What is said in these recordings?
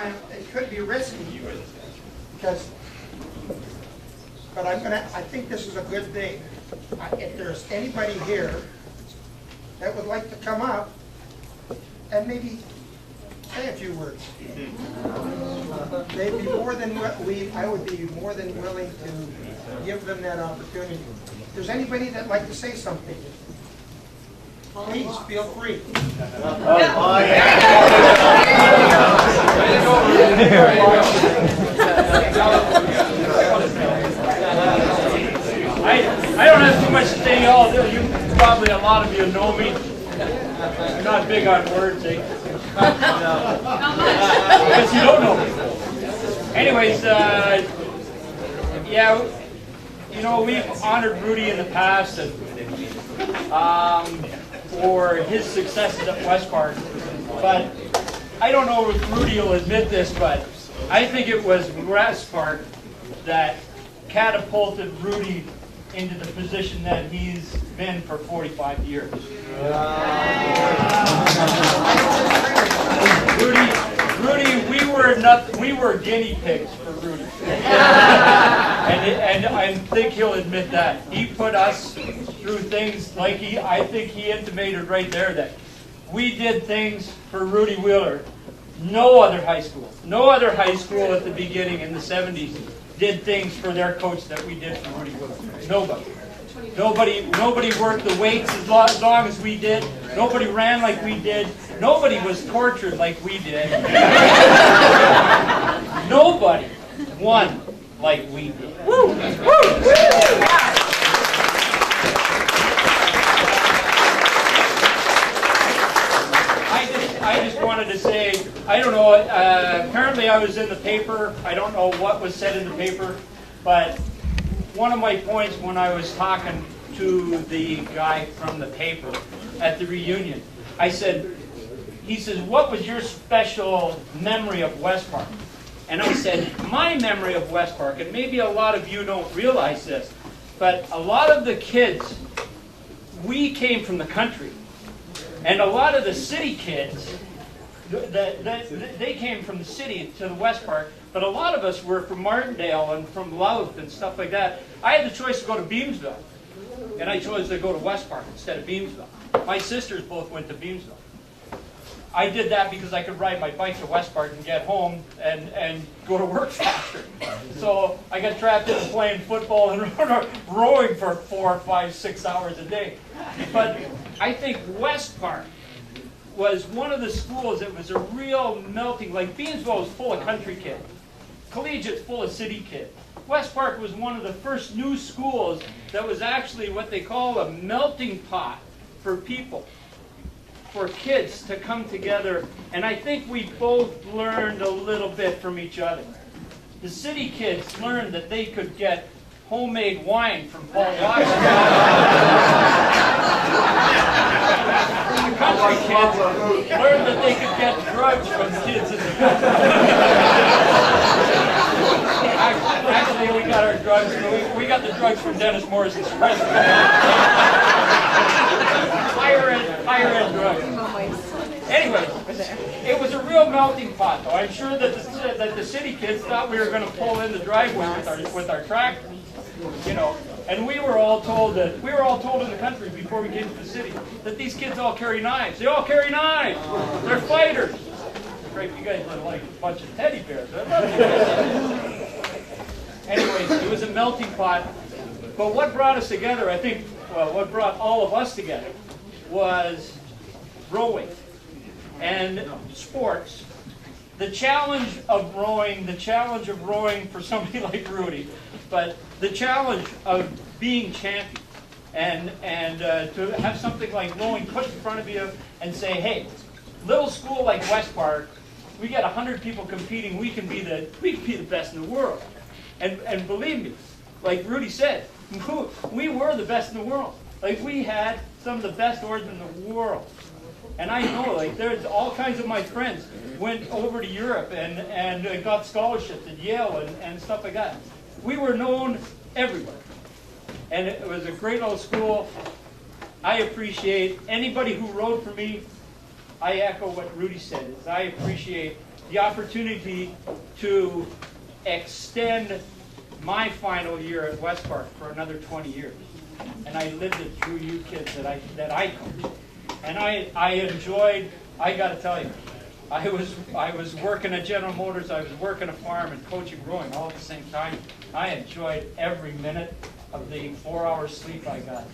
time, it could be risky because, but I think this is a good thing. If there's anybody here that would like to come up and maybe say a few words, they'd be more than I would be more than willing to give them that opportunity. If there's anybody that'd like to say something, please feel free. I don't have too much to say. Probably a lot of you know me. I'm not big on words, eh? Because you don't know me. Anyways, yeah, you know, we've honored Rudy in the past and, for his successes at West Park. But I don't know if Rudy will admit this, but I think it was West Park that catapulted Rudy into the position that he's been for 45 years. Rudy, we were guinea pigs for Rudy. And I think he'll admit that. He put us through things like I think he intimated right there that we did things for Rudy Wheeler. No other high school at the beginning in the 70s did things for their coach that we did for Rudy Wheeler. Nobody worked the weights as long as we did. Nobody ran like we did. Nobody was tortured like we did. Nobody won like we did. Woo! I just wanted to say, I don't know, apparently I was in the paper. I don't know what was said in the paper, but one of my points when I was talking to the guy from the paper at the reunion, he says, what was your special memory of West Park? And I said, my memory of West Park, and maybe a lot of you don't realize this, but a lot of the kids, we came from the country. And a lot of the city kids, they came from the city to the West Park, but a lot of us were from Martindale and from Louth and stuff like that. I had the choice to go to Beamsville, and I chose to go to West Park instead of Beamsville. My sisters both went to Beamsville. I did that because I could ride my bike to West Park and get home and go to work faster. So I got trapped into playing football and rowing for 4, 5, 6 hours a day. But I think West Park was one of the schools that was a real melting, like Beamsville was full of country kids. Collegiate's full of city kids. West Park was one of the first new schools that was actually what they call a melting pot for people, for kids to come together. And I think we both learned a little bit from each other. The city kids learned that they could get homemade wine from Paul Washington. The country kids learned that they could get drugs from kids in the country. Actually, we got our drugs. We got the drugs from Dennis Morrison's prison. Higher end drugs. Anyway, it was a real melting pot, though. I'm sure that the city kids thought we were going to pull in the driveway with our tractors, you know. And we were all told in the country before we came to the city that these kids all carry knives. They all carry knives. They're fighters. Great, you guys look like a bunch of teddy bears. Anyways, it was a melting pot. But what brought us together, I think, well, what brought all of us together was rowing and sports. The challenge of rowing for somebody like Rudy, but the challenge of being champion and to have something like rowing put in front of you and say, hey, little school like West Park, we got 100 people competing, we can be the best in the world. And believe me, like Rudy said, we were the best in the world. Like, we had some of the best oarsmen in the world. And I know, like, there's all kinds of my friends went over to Europe and got scholarships at Yale and stuff like that. We were known everywhere. And it was a great old school. I appreciate anybody who rowed for me. I echo what Rudy said, is I appreciate the opportunity to extend my final year at West Park for another 20 years. And I lived it through you kids that I coached. And I enjoyed, I got to tell you, I was working at General Motors, I was working a farm and coaching growing all at the same time. I enjoyed every minute of the 4 hours sleep I got.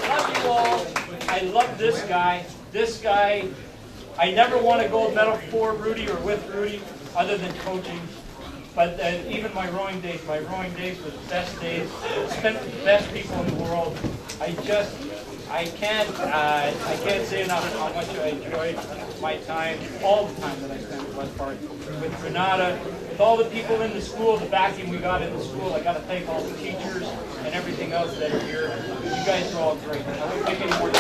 I love you all. I love this guy. This guy, I never won a gold medal for Rudy or with Rudy other than coaching. But even my rowing days were the best days. Spent with the best people in the world. I can't say enough how much I enjoyed my time, all the time that I spent at West Park, with Renata, with all the people in the school, the backing we got in the school. I got to thank all the teachers and everything else that are here. You guys are all great. I won't take any more time.